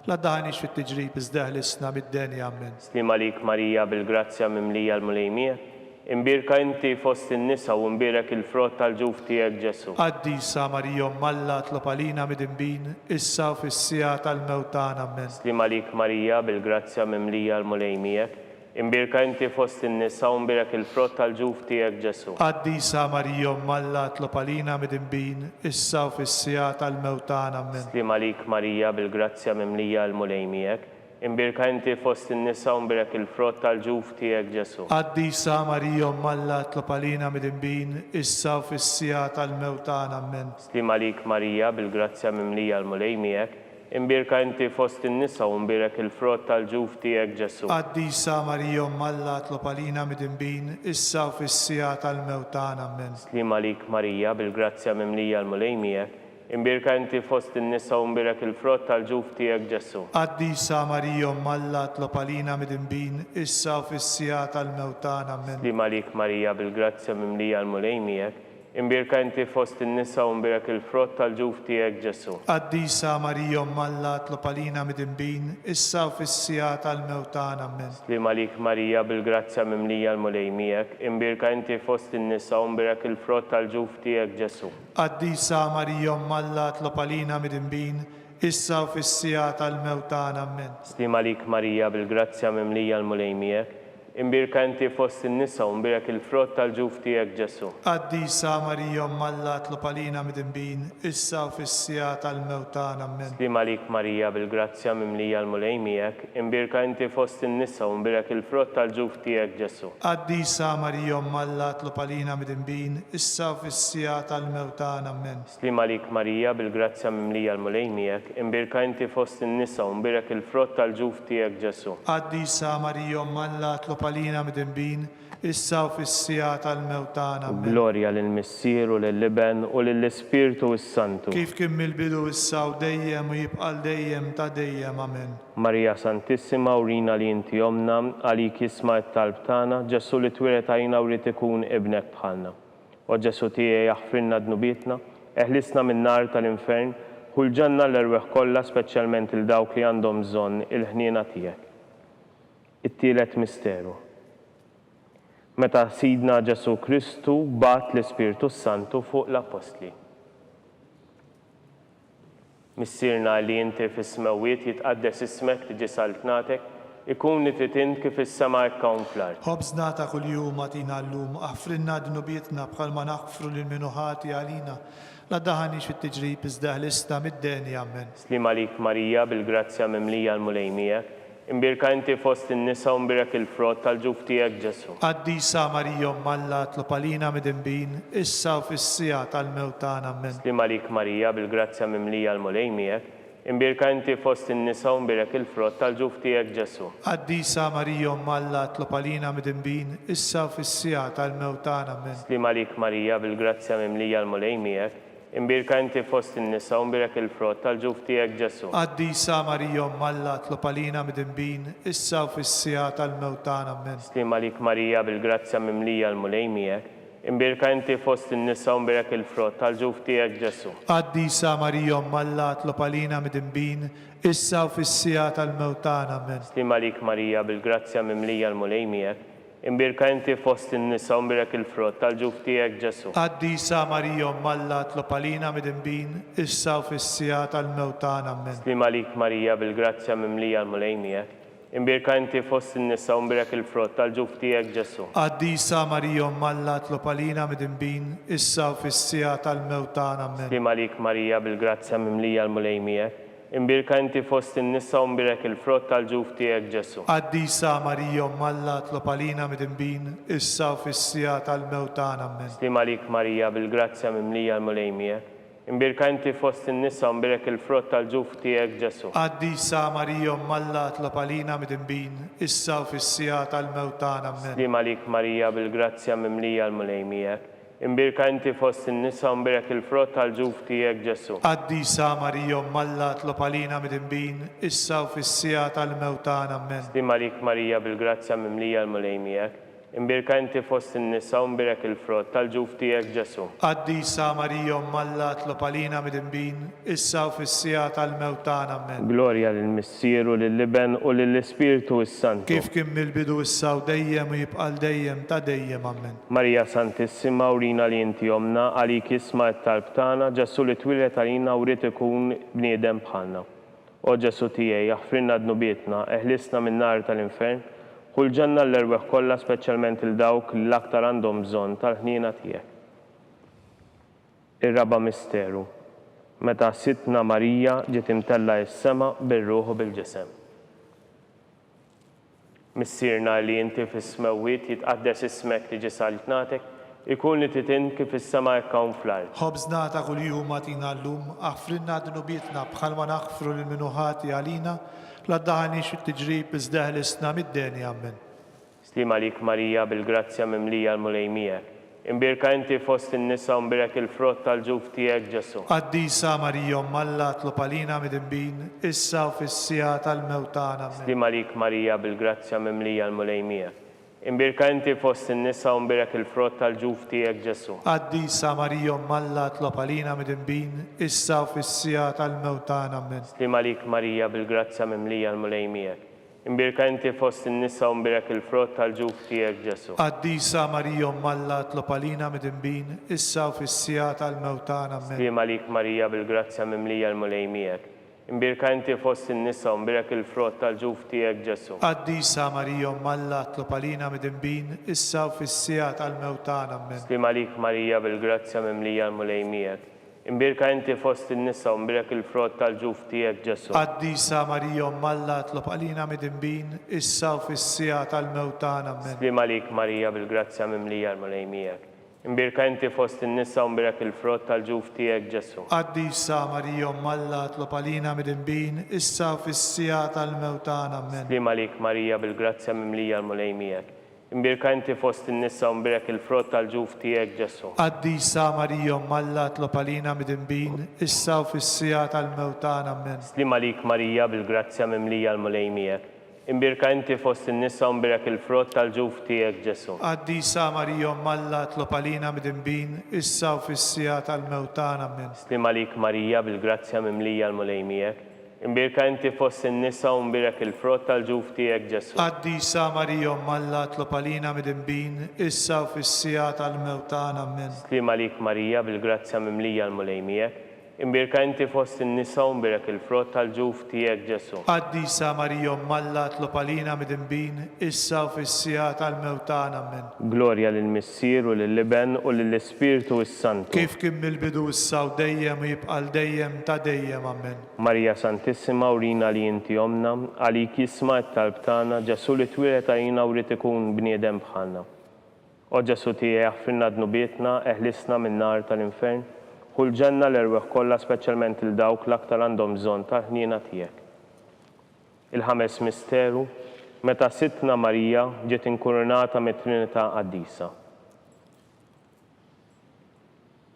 La daħniex fit-tiġrib iżdeħlisna mid-denja amen. Slima lik Marija, bil-grazzja mimlija l-mulejmiek. Imbirka inti fost in-nisa u mbirek il-frott tal-ġuf tiegħek Ġesu. Qaddisa Marija Malla tlopalina mid-imbin, issa u fis-sija tal-mewtana amen. Slima lik Marija, bil-grazzja mimlija l-mulejmiek. Imbirka inti fost in-nisa u mbirek il-frott tal-ġuf tiegħek Ġesu. Qaddisa Marija Malla tlopalina mid-imbin, issa u fis-sija tal-mewtana amen. Slima lik Marija, bil-grazzja mimlija l-mulejmiek. Imbirka inti fost in-nisa u mbirek il-frott tal-ġuf tiegħek Ġesu. Qaddisa Marija Malla tlopalina mid-imbin, issa u fis-sija tal-mewtana amen. Slima lik Marija, bil-grazzja mimlija l-mulejmiek. Imbirka inti fost in-nisa u mbirek il-frott tal-ġuf tiegħek Ġesu. Qaddisa Marija Malla tlopalina mid-imbin, issa u fis-sija tal-mewtana amen. Slima lik Marija, bil-grazzja mimlija l-mulejmiek. Imbirka inti fost in-nisa u mbirek il-frott tal-ġuf tiegħek Ġesu. Qaddisa Marija Malla tlopalina mid-imbin, issa u fis-sija tal-mewtana amen. Slima lik Marija, bil-grazzja mimlija l-mulejmiek. Imbirka inti fost in-nisa u mbirek il-frott tal-ġuf tiegħek Ġesu. Qaddisa Marija Malla tlopalina mid-imbin, issa u fis-sija tal-mewtana amen. Slima lik Marija, bil-grazzja mimlija l-mulejmiek. Imbirka inti fost in-nisa u mbirek il-frott tal-ġuf tiegħek Ġesu. Qaddisa Marija Malla tlopalina mid-imbin, issa u fis-sija tal-mewtana amen. Slima lik Marija, bil-grazzja mimlija l-mulejmiek. Imbirka inti fost in-nisa u mbirek il-frott tal-ġuf tiegħek Ġesu. Qaddisa Marija Malla tlopalina mid-imbin, issa u fis-sija tal-mewtana amen. Slima lik Marija, bil-grazzja mimlija l-mulejmiek. Imbirka inti fost in-nisa u mbirek il-frott tal-ġuf tiegħek Ġesu. Qaddisa Marija Malla tlopalina mid-imbin, issa u fis-sija tal-mewtana amen. Slima lik Marija, bil-grazzja mimlija l-mulejmiek. Imbirka inti fost in-nisa u mbirek il-frott tal-ġuf tiegħek Ġesu. Qaddisa Marija Malla tlopalina mid-imbin, issa u fis-sija tal-mewtana amen. Glorja lill-Missier u lill-Liben u lill-Ispiritu Santu. Kif kien mill-bidu issa u dejjem u jibqa' dejjem ta' dejjem amen. Marija Santissima, urina li inti omna, għalik isma' t-talb tagħna, Ġesu li twilet għajna u rrid ikun ibnek bħalna. O Ġesu tiegħi jaħfirna dnubietna, eħlisna min-nar tal-infern, kull ġenna l-irweħ kollha speċjalment il dawk li għandhom bżonn il-ħniena tiegħek. It-tielet misteru. Meta Sidna Ġesu Kristu bat l-Ispirtu Santu fuq l-Apostli. Missirna li inti fis-smawiet jitqaddes ismek li ġisalt natek, ikun li tritint kif is-sema jkun fl-ard. ħobżna ta' kuljum għatina llum, aħfrinna dnubietna bħal ma naħfru lil minuħati għalina. La daħanix fit-tiġrib iżda ħlisna mid-deni ammen. Slima lik Marija bil-grazzja mimlija l-mulejmijek, imbirka inti fost in-nisa u mbirek il-frott tal-ġuf tiegħek Ġesu. Qaddisa Marija Alla tlopalina mid-imbin, issa u fis-sija tal-mewtan ammen. Slima lik Marija bil-grazzja mimlija l-mulejmijek, imbirka inti fost in-nisa u mbirek il-frott tal-ġuf tiegħek Ġesu. Qaddisa Marija Alla tlopalina mid-imbin, issa u fis-sija tal-mewtan ammen. Slima lik Marija bil-grazzja mimlija l-mulejmijek, imbirka inti fost in-nisa u mbirek il-frott tal-ġuf tiegħek Ġesu. Qaddisa Marija Alla tlopalina mid-imbin, issa u fis-sija tal-mewtan ammen. Slima lik Marija bil-grazzja mimlija l-mulejmijek, imbirka inti fost in-nisa u mbirek il-frott tal-ġuf tiegħek Ġesu. Qaddisa Marija Alla tlopalina mid-imbin, issa u fis-sija tal-mewtan ammen. Slima lik Marija bil-grazzja mimlija l-mulejmijek, imbirka inti fost in-nisa u mbirek il-frott tal-ġuf tiegħek Ġesu. Qaddisa Marija Alla tlopalina mid-imbin, issa u fis-sija tal-mewtan ammen. Slima lik Marija bil-grazzja mimlija l-mulejmijek, imbirka inti fost in-nisa u mbirek il-frott tal-ġuf tiegħek Ġesu. Qaddisa Marija Alla tlopalina mid-imbin, issa u fis-sija tal-mewtan ammen. Slima lik Marija bil-grazzja mimlija l-mulejmijek, imbirka inti fost in-nisa u mbirek il-frott tal-ġuf tiegħek Ġesu. Qaddisa Marija Alla tlopalina mid-imbin, issa u fis-sija tal-mewtan ammen. Slima lik Marija bil-grazzja mimlija l-mulejmijek, imbirka inti fost in-nisa u mbirek il-frott tal-ġuf tiegħek Ġesu. Qaddisa Marija Alla tlopalina mid-imbin, issa u fis-sija tal-mewtan ammen. Slima lik Marija bil-grazzja mimlija l-mulejmijek, imbirka inti fost in-nisa u mbirek il-frott tal-ġuf tiegħek Ġesu. Qaddisa Marija Alla tlopalina mid-imbin, issa u fis-sija tal-mewtan ammen. Slima lik Marija bil-grazzja mimlija l-mulejmijek, imbirka inti fost in-nisa u mbirek il-frott tal-ġuf tiegħek Ġesu. Qaddisa Marija Alla tlopalina mid-imbin, issa u fis-sija tal-mewtan ammen. Glorja lill-Missieru, lill-Liben u lill-Ispirtu s-Santu. Kif kien mill-bidu issa u dejjem u jibqal dejjem ta' dejjem ammen. Marija Santissima, urina li inti omna, għalik isma' t-talb tagħna, Ġesu li twilet għalina u rrid ikun bniedem bħalna. O Ġesu tiegħi, aħfrinna dnubietna, eħlisna min-nar tal-infern, kull ġenna l-erweħ kollha speċjalment il-dawk l-aktar għandhom bżonn tal-ħniena tiegħek. Ir-raba misteru. Meta sitna Marija ġiet imtella s-sema bir-ruħ u bil-ġisem. Missirna li inti fis-smawiet jitqaddes ismek li ġisalt natek, ikun li titint kif is-sema jkun fl-ard. ħobżna ta' kuljum għatina llum, aħfrinna dnubietna bħal ma naħfru lil minuħati għalina, la daħanix fit-tiġrib iżda ħlisna mid-deni ammen. Slima lik Marija bil-grazzja mimlija l-mulejmijek, imbirka inti fost in-nisa u mbirek il-frott tal-ġuf tiegħek Ġesu. Qaddisa Marija Alla tlopalina mid-imbin, issa u fis-sija tal-mewtan ammen. Slima lik Marija bil-grazzja mimlija l-mulejmijek, imbirka inti fost in-nisa u mbirek il-frott tal-ġuf tiegħek Ġesu. Qaddisa Marija Alla tlopalina mid-imbin, issa u fis-sija tal-mewtan ammen. Slima lik Marija bil-grazzja mimlija l-mulejmijek, imbirka inti fost in-nisa u mbirek il-frott tal-ġuf tiegħek Ġesu. Qaddisa Marija Alla tlopalina mid-imbin, issa u fis-sija tal-mewtan ammen. Slima lik Marija bil-grazzja mimlija l-mulejmijek, imbirka inti fost in-nisa u mbirek il-frott tal-ġuf tiegħek Ġesu. Qaddisa Marija Alla tlopalina mid-imbin, issa u fis-sija tal-mewtan ammen. Slima lik Marija bil-grazzja mimlija l-mulejmijek, imbirka inti fost in-nisa u mbirek il-frott tal-ġuf tiegħek Ġesu. Qaddisa Marija Alla tlopalina mid-imbin, issa u fis-sija tal-mewtan ammen. Slima lik Marija bil-grazzja mimlija l-mulejmijek, imbirka inti fost in-nisa u mbirek il-frott tal-ġuf tiegħek Ġesu. Qaddisa Marija Alla tlopalina mid-imbin, issa u fis-sija tal-mewtan ammen. Slima lik Marija bil-grazzja mimlija l-mulejmijek, imbirka inti fost in-nisa u mbirek il-frott tal-ġuf tiegħek Ġesu. Qaddisa Marija Alla tlopalina mid-imbin, issa u fis-sija tal-mewtan ammen. Slima lik Marija bil-grazzja mimlija l-mulejmijek, imbirka inti fost in-nisa u mbirek il-frott tal-ġuf tiegħek Ġesu. Qaddisa Marija Alla tlopalina mid-imbin, issa u fis-sija tal-mewtan ammen. Slima lik Marija bil-grazzja mimlija l-mulejmijek, Imbirka inti fost in-nisa u mbirek il-frott tal-ġuf tiegħek Ġesu. Qaddisa Marija Umm Alla tlob għalina midinbin, issa u fis-sija tal-mewt tagħna. Amen. Slima lik Marija bil-grazzja mimlija l-mulej miegħek. Imbirka inti fost in-nisa u mbirek il-frott tal-ġuf tiegħek Ġesu. Qaddisa Marija Umm Alla tlob għalina midinbin, issa u fis-sija tal-mewt tagħna. Amen. Glorja lill-Missier u lill-Liben u lill-Ispirtu s-Santu. Kif kien mill-bidu issa u dejjem u jibqa' dejjem ta' dejjem. Amen. Marija Santissima urina li inti omna, għalik jisma' t-talb tagħna, Ġesu li twilet għalina u rrid ikun bniedem bħalna. O Ġesu tiegħi aħfirna dnubietna, eħlisna min-nar tal-infern, kull ġenna l-erweħ kollha speċjalment il-dawk l-aktar għandhom bżonn tal-ħniena tiegħek. Il-ħames misteru, meta Sittna Marija ġiet inkurunata mit-Trinità Qaddisa.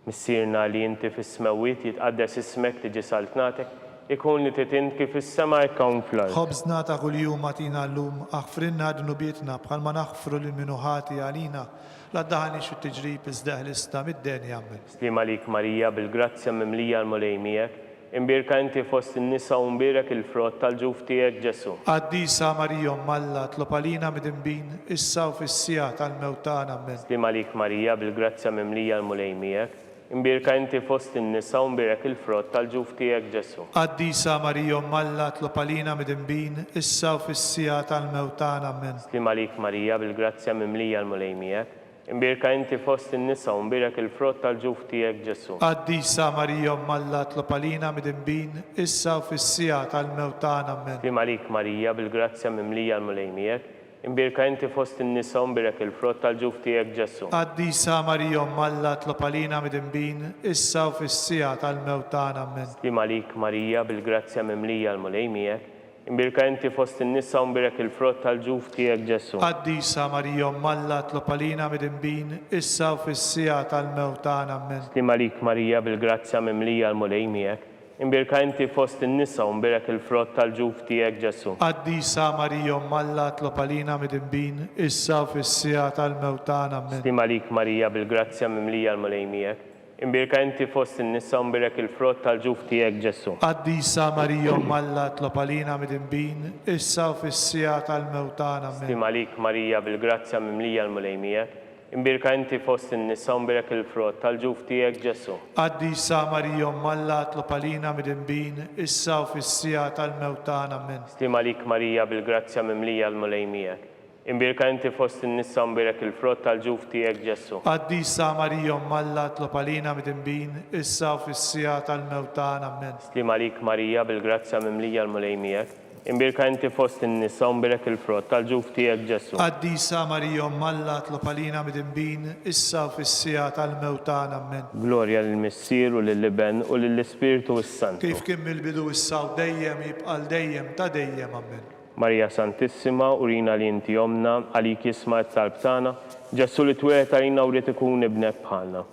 Missierna li inti fis-smewwiet jitqaddes ismek tiġi saltnatek, ikun li titint kif is-sema hekk hawn fl-ard. Ħobżna ta' kuljum agħtina llum, aħfrinna dnubietna bħalma naħfru lil min hu ħati għalina, la ddaħħalniex fit-tiġrib iżda ħlisna mid-denja. Amen. Slima lik Marija bil-grazzja mimlija l-mulej miegħek, imbirka inti fost in-nisa u mbirek il-frott tal-ġuf tiegħek Ġesu. Qaddisa Marija Umm Alla tlob għalina midinbin, issa u fis-sija tal-mewt tagħna. Amen. Slima lik Marija bil-grazzja mimlija l-mulej miegħek, imbirka inti fost in-nisa u mbirek il-frott tal-ġuf tiegħek Ġesu. Qaddisa Marija Umm Alla tlob għalina midinbin, issa u fis-sija tal-mewt tagħna. Amen. Slima lik Marija bil-grazzja mimlija l-mulej miegħek, imbirka inti fost in-nisa u mbirek il-frott tal-ġuf tiegħek Ġesu. Qaddisa Marija Umm Alla tlob għalina midinbin, issa u fis-sija tal-mewt tagħna. Amen. Slima lik Marija bil-grazzja mimlija l-mulej miegħek, imbirka inti fost in-nisa u mbirek il-frott tal-ġuf tiegħek Ġesu. Qaddisa Marija Umm Alla tlob għalina midinbin, issa u fis-sija tal-mewt tagħna. Amen. Slima lik Marija bil-grazzja mimlija l-mulej miegħek, imbirka inti fost in-nisa u mbirek il-frott tal-ġuf tiegħek Ġesu. Qaddisa Marija Umm Alla tlob għalina midinbin, issa u fis-sija tal-mewt tagħna. Amen. Slima lik Marija bil-grazzja mimlija l-mulej miegħek, imbirka inti fost in-nisa u mbirek il-frott tal-ġuf tiegħek Ġesu. Qaddisa Marija Umm Alla tlob għalina midinbin, issa u fis-sija tal-mewt tagħna. Amen. Slima lik Marija bil-grazzja mimlija l-mulej miegħek, imbirka inti fost in-nisa u mbirek il-frott tal-ġuf tiegħek Ġesu. Qaddisa Marija Umm Alla tlob għalina midinbin, issa u fis-sija tal-mewt tagħna. Amen. Slima lik Marija bil-grazzja mimlija l-mulej miegħek, imbirka inti fost in-nisa u mbirek il-frott tal-ġuf tiegħek Ġesu. Qaddisa Marija Umm Alla tlob għalina midinbin, issa u fis-sija tal-mewt tagħna. Amen. Slima lik Marija bil-grazzja mimlija l-mulej miegħek, imbirka inti fost in-nisa u mbirek il-frott tal-ġuf tiegħek Ġesu. Qaddisa Marija Umm Alla tlob għalina midinbin, issa u fis-sija tal-mewt tagħna. Amen. Slima lik Marija bil-grazzja mimlija l-mulej miegħek, imbirka inti fost in-nisa u mbirek il-frott tal-ġuf tiegħek Ġesu. Qaddisa Marija Umm Alla tlob għalina midinbin, issa u fis-sija tal-mewt tagħna. Amen. Glorja lill-Missier u lill-Liben u lill-Ispirtu s-Santu. Kif kien mill-bidu issa u dejjem jibqa' dejjem ta' dejjem. Amen. Marija Santissima urina li inti omna, għalik jisma' t-talb tagħna, Ġesu li twilet għalina u rrid ikun ibnek bħalna.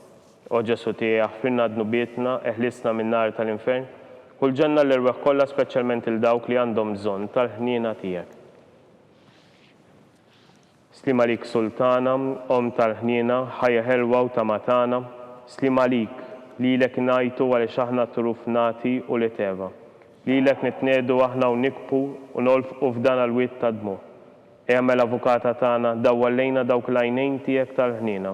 O Ġesu tiegħi aħfirna dnubietna, eħlisna min-nar tal-infern, kull ġenna l-erweħ kollha speċjalment il-dawk li għandhom bżonn tal-ħniena tiegħek. Slima lik Sultana, Om tal-ħniena, ħajja ħelwa u ta' matana, slima lik lilek ngħidu għaliex aħna trufnati u li teva. Lilek nitnedu aħna u nikbu u nolfqu f'dan għal-witt ta' dmu. Eħmel avukata tagħna dawwallejna dawk l-għajnejn tiegħek tal-ħniena.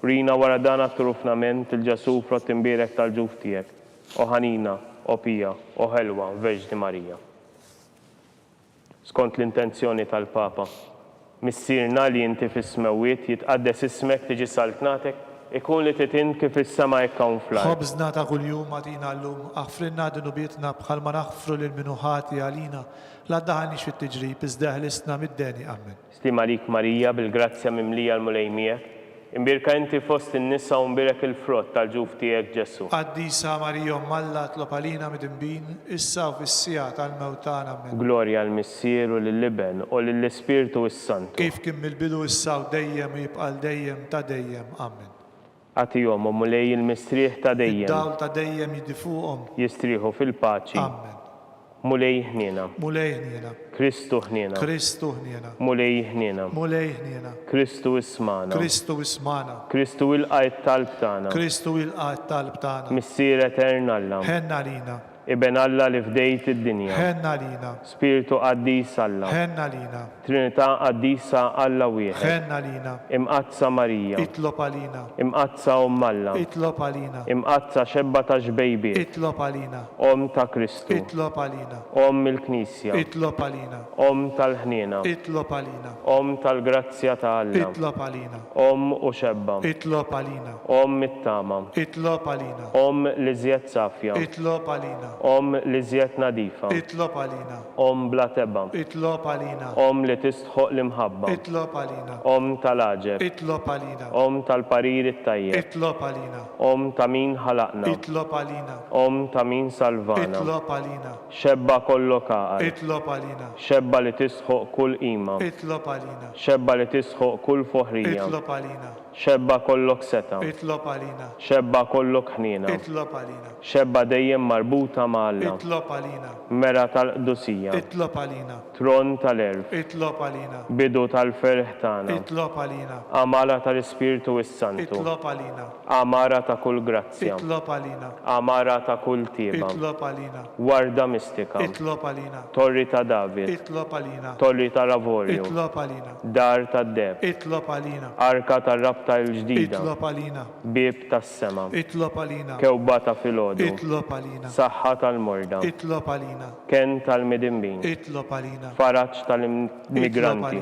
Rina wara dan trufnament il-Ġesu frott imbierek tal-ġuf tiegħek. O ħanina, o pija, o ħelwa, Verġni Marija. Skont l-intenzjoni tal-Papa, missierna li inti fis-smewwiet jitqaddes ismek tiġi saltnatek, ikun li titint kif is-sema hekk hawn fl-ard. Ħobżna ta' kuljum agħtina llum, aħfrinna dnubietna bħalma naħfru lil min hu ħati għalina, la ddaħħalniex fit-tiġrib iżda ħlisna mid-denja. Amen. Slima lik Marija bil-grazzja mimlija l-mulej miegħek, imbirka inti fost in-nisa u mbirek il-frott tal-ġuf tiegħek Ġesu. Qaddisa Marija Umm Alla tlob għalina midinbin, issa u fis-sija tal-mewt tagħna. Amen. Glorja lill-Missier u lill-Liben u lill-Ispirtu s-Santu. Kif kien mill-bidu issa u dejjem u jibqa' dejjem ta' dejjem. Amen. Għatihom u mulej il-mistrieħ ta' dejjem. Dawl ta' dejjem jiddifuqhom. Jistrieħu fil-paċi. Amen. Mulej ħniena. Mulej ħniena. Kristu ħniena. Kristu ħniena. Mulej ħniena. Mulej ħniena. Kristu ismana. Kristu ismana. Kristu il-qajt talb tagħna. Kristu il-qatt talb tagħna. Missier etern Alla. Ħenna lina. Iben Alla li fdejt id-dinja. ħenna lina, Spiritu qaddis Alla. ħenna lina, Trinità qaddisa Alla wieħed. ħenna lina, Imqazza Marija. itlob għalina, Imqazza Alla. itlob għalina, Imqazza xebba ta' ġbejbi. itlob għalina, Om ta' Kristu. itlob għalina, Om il-Knisja. itlob għalina, Om tal-ħniena. itlob għalina, Om tal-grazzja ta' Alla. itlob għalina, Om u xebba. itlob għalina, Om it-tama. itlob għalina, Om li żjed safja. itlob għalina, Om li żjed nadifa. itlob għalina, Om bla teba. itlob għalina, Om li tistħoq l-imħabba. itlob għalina, Om tal-aġeb. itlob għalina, Om tal-parir it-tajjeb. itlob għalina, Om ta' min ħalaqna. itlob għalina, Om ta' min salvana. itlob għalina, Xebba kollu kaqar. itlob għalina, Xebba li tisħoq kull qima. itlob għalina, Xebba li tisħoq kull foħrija. itlob għalina, Xebba kollok seta. itlob għalina, Xebba kollok ħniena. itlob għalina, Xebba dejjem marbuta ma' Alla. itlob għalina, Mera tal-qdusija. itlob għalina, Tron tal-erf. itlob għalina, Bidu tal-ferħ tagħna. itlob għalina, Amara tal-Ispiritu Santu. itlob għalina, Amara ta' kull grazzja. itlob għalina, Amara ta' kull tieba. itlob għalina, Warda mistika. itlob għalina, Torri ta' David. itlob għalina, Torri ta' Lavorju. itlob għalina, Dar ta' Deb. itlob għalina, Arka ta' Rabta il-ġdida. itlob għalina, Bib tas sema. itlob għalina, Kewba ta' filodu. itlob għalina, Saħħa tal-morda. itlob għalina, Ken tal-midimbin. itlob għalina, Faraġġ tal-immigranti.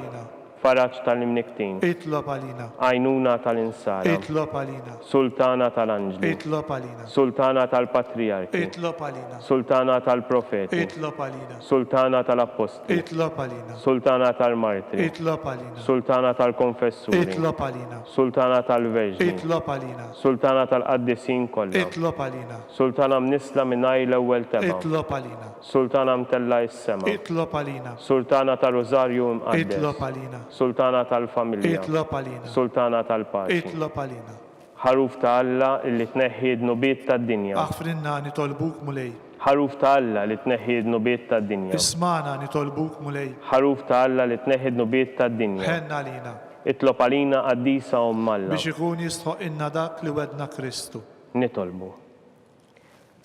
Faraġġ tal-imniktin. itlob għalina, Għajnuna tal-insara. itlob għalina, Sultana tal-anġli. itlob għalina, Sultana tal-patriarki. itlob għalina, Sultana tal-profeti. itlob għalina, Sultana tal-apostoli. itlob għalina, Sultana tal-martri. itlob għalina, Sultana tal-konfessuri. itlob għalina, Sultana tal-verġni. itlob għalina, Sultana tal-qaddisin kollha. itlob għalina, Sultana mnisla minnaj l-ewwel teba. itlob għalina, Sultana mtella is-sema. itlob għalina, Sultana tal-Rożarju imqaddes. itlob għalina, Sultana tal-familja. itlob għalina, Sultana tal-paċi. itlob għalina, Ħaruf ta' Alla li tneħħi d-nubiet tad-dinja. aħfrinna nitolbuk mulej, Ħaruf ta' Alla li tneħħi d-nubiet tad-dinja. ismana nitolbuk mulej, Ħaruf ta' Alla li tneħħi d-nubiet tad-dinja. ħenna lina, Itlob għalina qaddisa Alla. biex ikun jistħoq inna dak li wedna Kristu. Nitolbu.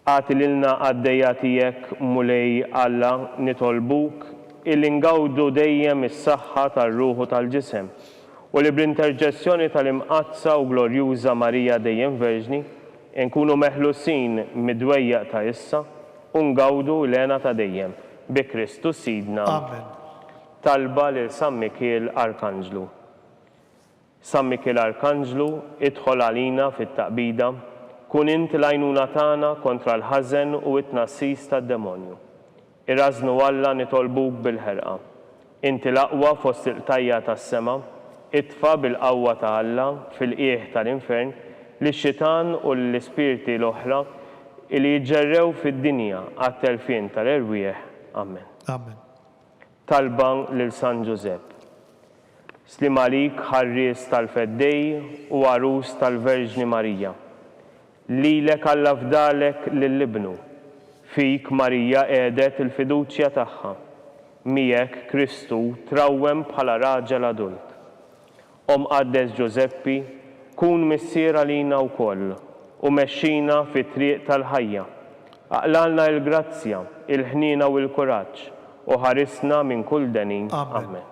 Għati lilna għaddejja tijek mulej Alla nitolbuk illi ngawdu dejjem is-saħħa tar-ruħu tal-ġisem u li bl-interġessjoni tal-imqazza u glorjuża Marija dejjem Verġni nkunu meħlusin mid-dwejjaq ta' issa u ngawdu l-għena ta' dejjem bi Kristu Sidna. Amen. Talba lil San Mikiel Arkanġlu. San Mikiel Arkanġlu, idħol għalina fit-taqbida, kun inti l-għajnuna tagħna kontra l-ħażen u t-tnassis tad-demonju. Irrażnu Alla nitolbuk bil-ħerqa. Inti l-aqwa fost il-tajja tas-sema, itfa bil-qawwa ta' Alla fil-qieħ tal-infern lix-xitan u l-ispirti l-oħra li jġerrew fid-dinja għat-telfien tal-erwieħ. Amen. Amen. Talba lil San Ġusepp. Slim għalik ħarries tal-feddej u għarus tal-Verġni Marija. Lilek Alla fdalek lill-ibnu. Fik Marija qiegħdet il-fiduċja tagħha. Miegħek Kristu trawwem bħala raġel adult. Qaddes Ġuseppi, kun missier għalina wkoll u mexxina fit-triq tal-ħajja. Aqlalna l-grazzja, il-ħnina u l-kuraġġ u ħarisna minn kull denin. Amen.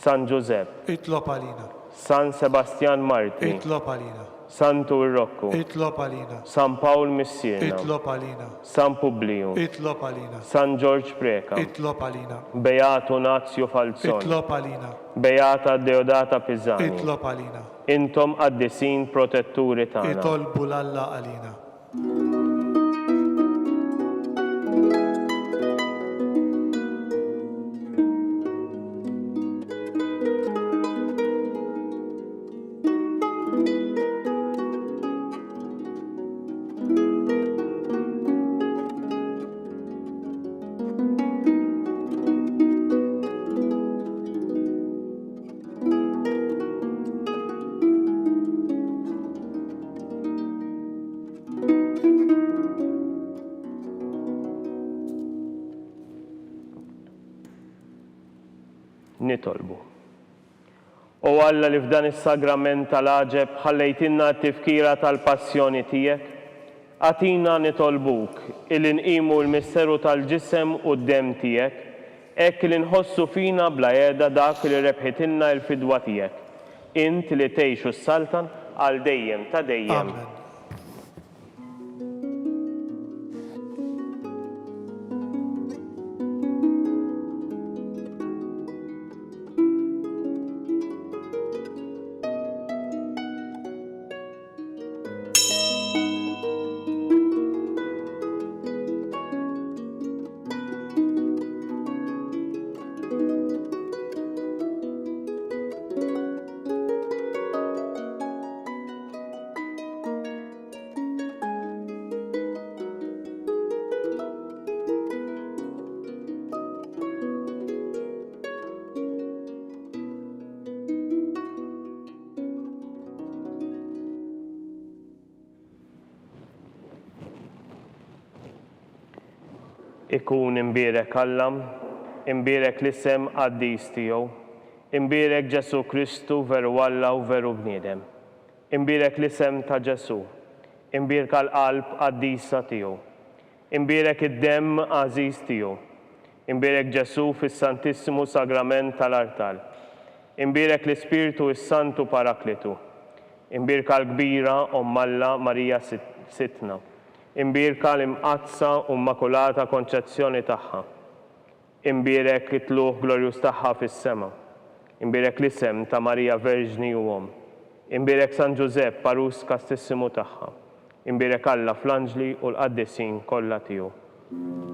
San Ġusepp, itlob għalina, San Sebastian Martri, itlob għalina, Santu Rocco, itlob għalina, San Paul Missierna, itlob għalina, San Publiu, itlob għalina, San George Preka, itlob għalina, Beato Nazio Falzoni, itlob għalina, Beata Deodata Pizzani, itlob għalina, intom qaddisin protetturi tagħna. itolbu l-Alla għalina. Nitolbu. U Alla li f'dan is-sagrament tal-aġeb ħallejtinna t-tifkira tal-passjoni tiegħek, Atina nitolbuk il-inqimu l-misteru tal-ġisem u d-dem tijek, ek li nħossu fina bla jeda dak li rebħitilna il-fidwa tijek. Int li tgħixu s-saltan għal dejjem ta' dejjem. Amen. Ikun imbierek Alla, imbierek l-isem qaddis tiegħu, imbierek Ġesu Kristu veru Alla u veru bniedem. Imbierek l-isem ta' Ġesu, imbierek l-qalb qaddisa tiegħu, imbierek id-dem għażiż tiegħu, imbierek Ġesu fis-Santissimu Sagrament tal-Artal, imbierek l-Ispiritu s-Santu Parakletu, imbierek l-kbira Alla Marija Sitna, imbierka l-imqazza u immakulata konċezzjoni tagħha. Imbierek it-tluħ glorjus tagħha fis-sema. Imbierek l-isem ta' Marija Verġni u Om. Imbierek San Ġusepp Parus Kastissimu tagħha. Imbierek Alla fl-anġli u l-qaddisin kollha tiegħu.